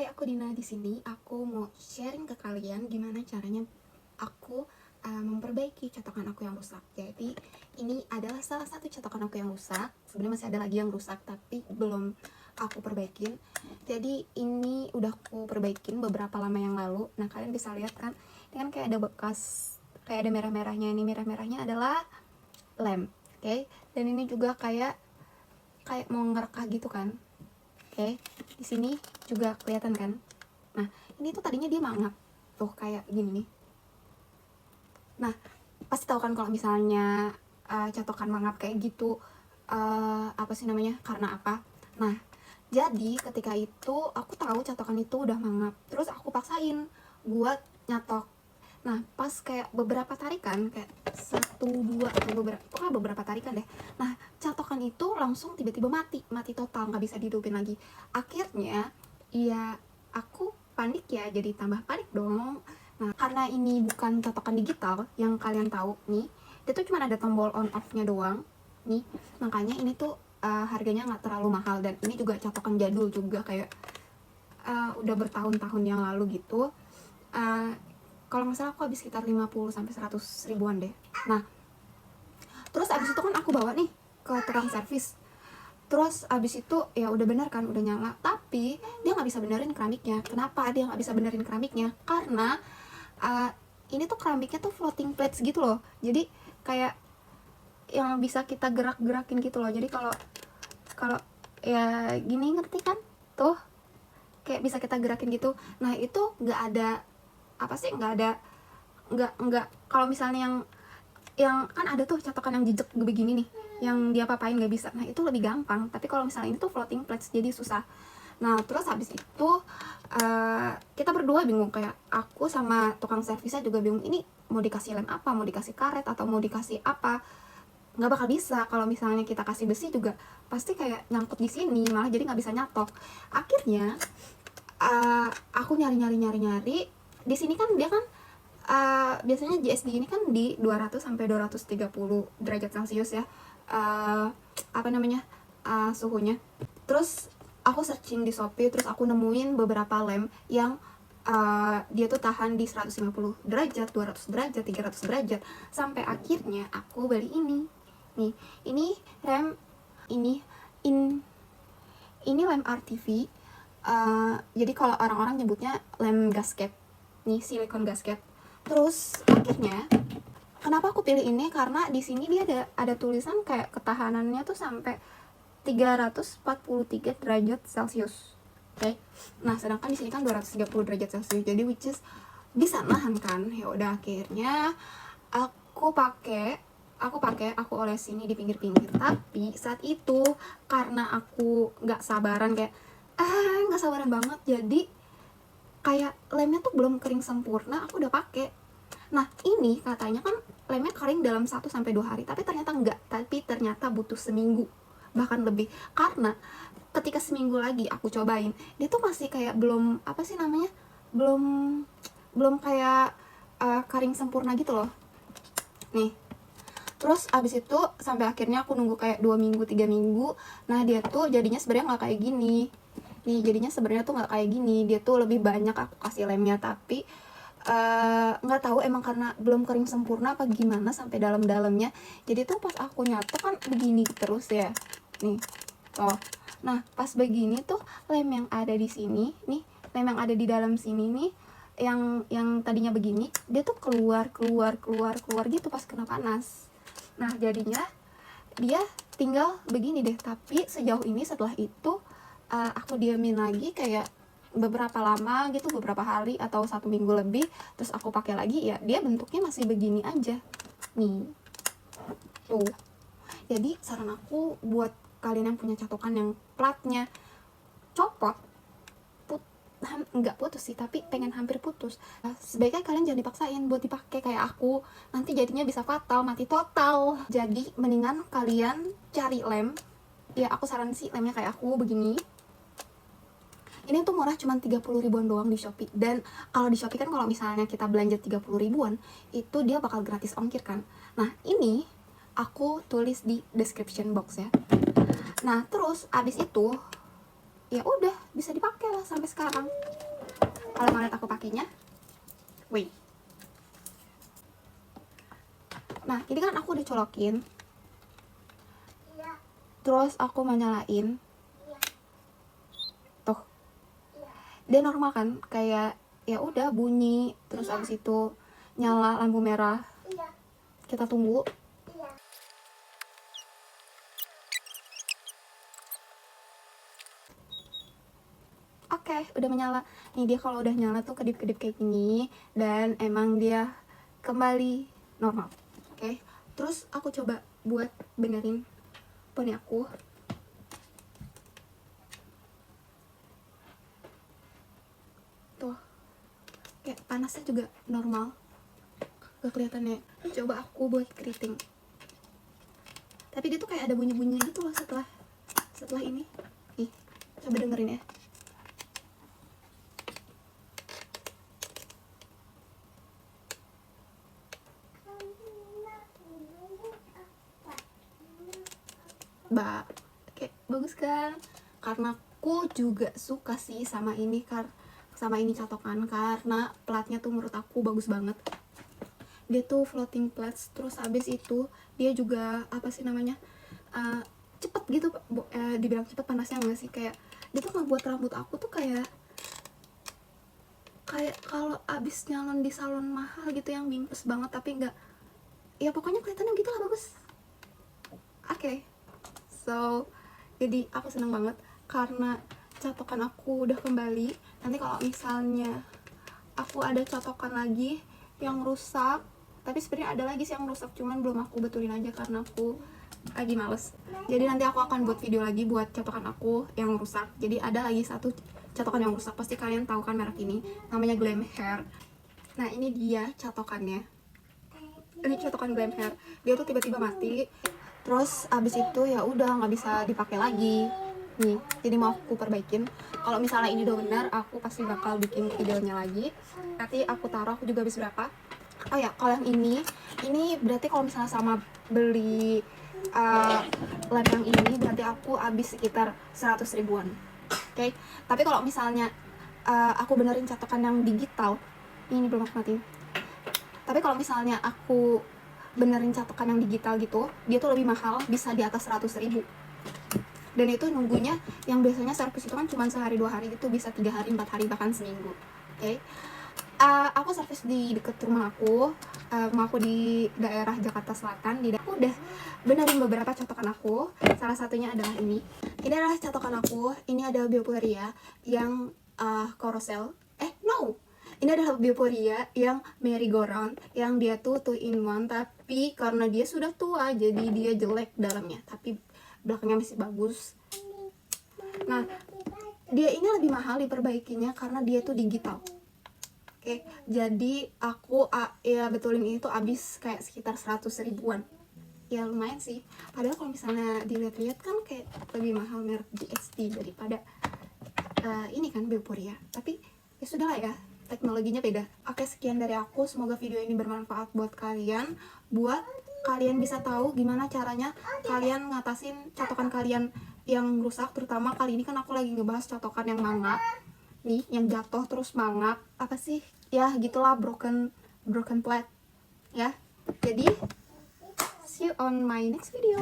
Hai, aku Dina. Di sini aku mau sharing ke kalian gimana caranya aku memperbaiki catokan aku yang rusak. Jadi ini adalah salah satu catokan aku yang rusak. Sebenarnya masih ada lagi yang rusak tapi belum aku perbaikin. Jadi ini udah aku perbaikin beberapa lama yang lalu. Nah, kalian bisa lihat kan, ini kan kayak ada bekas, kayak ada merah-merahnya. Ini merah-merahnya adalah lem, oke? Dan ini juga kayak mau ngerekah gitu kan. Oke, di sini juga kelihatan kan. Nah, ini tuh tadinya dia mangap. Tuh kayak gini nih. Nah, pasti tahu kan kalau misalnya catokan mangap kayak gitu, apa sih namanya? Karena apa? Nah, jadi ketika itu aku tahu catokan itu udah mangap. Terus aku paksain buat nyatok. Nah, pas kayak beberapa tarikan, kayak satu dua atau beberapa tarikan deh. Nah, catokan itu langsung tiba-tiba mati total, nggak bisa dihidupin lagi. Akhirnya ya aku panik ya, jadi tambah panik dong. Nah, karena ini bukan catokan digital yang kalian tahu nih, dia tuh cuma ada tombol on off nya doang nih. Makanya ini tuh harganya nggak terlalu mahal, dan ini juga catokan jadul juga, kayak udah bertahun-tahun yang lalu gitu. Kalau nggak salah aku habis sekitar 50 sampai 100 ribuan deh. Nah, terus abis itu kan aku bawa nih ke tukang servis. Terus abis itu ya udah bener kan, udah nyala, tapi dia nggak bisa benerin keramiknya. Kenapa dia nggak bisa benerin keramiknya? Karena ini tuh keramiknya tuh floating plates gitu loh. Jadi kayak yang bisa kita gerak-gerakin gitu loh. Jadi kalau kalau ya gini, ngerti kan? Tuh kayak bisa kita gerakin gitu. Nah, itu nggak ada apa sih, nggak kalau misalnya yang kan ada tuh catokan yang jejak begini nih, yang dia papain nggak bisa. Nah, itu lebih gampang, tapi kalau misalnya ini tuh floating plates jadi susah. Nah, terus habis itu kita berdua bingung, kayak aku sama tukang servisnya juga bingung, ini mau dikasih lem apa, mau dikasih karet atau mau dikasih apa. Nggak bakal bisa, kalau misalnya kita kasih besi juga pasti kayak nyangkut di sini, malah jadi nggak bisa nyatok. Akhirnya aku nyari di sini kan dia kan biasanya JSD ini kan di 200 sampai 230 derajat Celcius ya, apa namanya, suhunya. Terus aku searching di Shopee, terus aku nemuin beberapa lem yang dia tuh tahan di 150 derajat, 200 derajat, 300 derajat. Sampai akhirnya aku beli ini nih. Ini lem, ini ini lem RTV. Jadi kalau orang-orang nyebutnya lem gasket nih, silikon gasket. Terus akhirnya kenapa aku pilih ini, karena di sini dia ada tulisan kayak ketahanannya tuh sampai 343 derajat Celcius. Oke. Nah, sedangkan di sini kan 230 derajat Celcius. Jadi which is bisa nahan kan. Ya udah, akhirnya aku oles ini di pinggir-pinggir. Tapi saat itu karena aku nggak sabaran, kayak nggak sabaran banget, jadi kayak lemnya tuh belum kering sempurna aku udah pakai. Nah, ini katanya kan lemnya kering dalam 1 sampai 2 hari, tapi ternyata enggak. Tapi ternyata butuh seminggu, bahkan lebih. Karena ketika seminggu lagi aku cobain, dia tuh masih kayak belum, apa sih namanya, belum belum kayak kering sempurna gitu loh. Nih. Terus abis itu sampai akhirnya aku nunggu kayak 2 minggu 3 minggu. Nah, dia tuh jadinya sebenarnya nggak kayak gini nih. Jadinya sebenarnya tuh nggak kayak gini, dia tuh lebih banyak aku kasih lemnya. Tapi nggak tahu emang karena belum kering sempurna apa gimana sampai dalam-dalamnya. Jadi tuh pas aku nyatok kan begini terus ya nih. Oh, nah pas begini tuh lem yang ada di sini nih, lem yang ada di dalam sini nih, yang tadinya begini, dia tuh keluar gitu pas kena panas. Nah, jadinya dia tinggal begini deh. Tapi sejauh ini setelah itu aku diamin lagi kayak beberapa lama gitu, beberapa hari atau 1 minggu lebih, terus aku pakai lagi, ya dia bentuknya masih begini aja nih tuh. Jadi saran aku buat kalian yang punya catokan yang platnya copot, nggak putus sih, tapi pengen hampir putus, sebaiknya kalian jangan dipaksain buat dipakai kayak aku, nanti jadinya bisa fatal, mati total. Jadi mendingan kalian cari lem, ya aku saran sih lemnya kayak aku begini. Ini tuh murah, cuma 30 ribuan doang di Shopee. Dan kalau di Shopee kan kalau misalnya kita belanja 30 ribuan, itu dia bakal gratis ongkir kan. Nah, ini aku tulis di description box ya. Nah, terus abis itu ya udah bisa dipakai lah sampai sekarang. Kalau mau lihat aku pakainya, wait. Nah ini kan aku udah colokin, terus aku mau nyalain, tuh dia normal kan, kayak ya udah bunyi, terus abis itu nyala lampu merah. Kita tunggu. Oke, udah menyala. Nih dia kalau udah nyala tuh kedip-kedip kayak gini, dan emang dia kembali normal. Oke, terus aku coba buat benerin poni aku. Tuh, kayak panasnya juga normal, gak kelihatan ya. Coba aku buat keriting, tapi dia tuh kayak ada bunyi-bunyi gitu loh setelah ini. Nih, coba dengerin ya. Kayak bagus kan? Karena aku juga suka sih sama ini catokan, karena platnya tuh menurut aku bagus banget. Dia tuh floating plates, terus habis itu dia juga apa sih namanya, cepet gitu. Dibilang cepet panasnya enggak sih, kayak dia tuh ngebuat rambut aku tuh kayak kalau abis nyalon di salon mahal gitu yang mimpes banget, tapi enggak, ya pokoknya kelihatannya gitu lah, bagus. Oke. So, jadi aku seneng banget karena catokan aku udah kembali. Nanti kalau misalnya aku ada catokan lagi yang rusak, tapi sebenarnya ada lagi sih yang rusak, cuman belum aku betulin aja karena aku lagi males. Jadi nanti aku akan buat video lagi buat catokan aku yang rusak. Jadi ada lagi satu catokan yang rusak, pasti kalian tahu kan merek ini, namanya Glam Hair. Nah ini dia catokannya, ini catokan Glam Hair. Dia tuh tiba-tiba mati, terus abis itu ya udah nggak bisa dipakai lagi nih. Jadi mau aku perbaikin. Kalau misalnya ini udah benar, aku pasti bakal bikin videonya lagi. Nanti aku taruh aku juga habis berapa. Oh ya, kalau yang ini berarti kalau misalnya sama beli lem yang ini berarti aku habis sekitar 100 ribuan. Oke. Tapi kalau misalnya aku benerin catokan yang digital, ini belum aku matiin. Tapi kalau misalnya aku benerin catokan yang digital gitu, dia tuh lebih mahal, bisa di atas 100 ribu. Dan itu nunggunya, yang biasanya servis itu kan cuma sehari 2 hari gitu, bisa 3 hari 4 hari bahkan seminggu. Oke. Aku servis di deket rumah aku di daerah Jakarta Selatan. Aku udah benerin beberapa catokan aku, salah satunya adalah ini adalah catokan aku. Ini ada Bioporia yang Carousel, ini adalah Bioporia yang merry-go-round, yang dia tuh 2 in 1, tapi karena dia sudah tua jadi dia jelek dalamnya, tapi belakangnya masih bagus. Nah dia ini lebih mahal diperbaikinya karena dia tuh digital. Oke, jadi aku ya betulin ini tuh abis kayak sekitar 100 ribuan. Ya lumayan sih, padahal kalau misalnya dilihat-lihat kan kayak lebih mahal merek GST daripada ini kan Bioporia, tapi ya sudah lah ya, teknologinya beda. Oke, sekian dari aku, semoga video ini bermanfaat buat kalian, buat kalian bisa tahu gimana caranya kalian ngatasin catokan kalian yang rusak. Terutama kali ini kan aku lagi ngebahas catokan yang mangap nih, yang jatuh terus mangap, apa sih ya gitulah, broken plate ya. Jadi see you on my next video.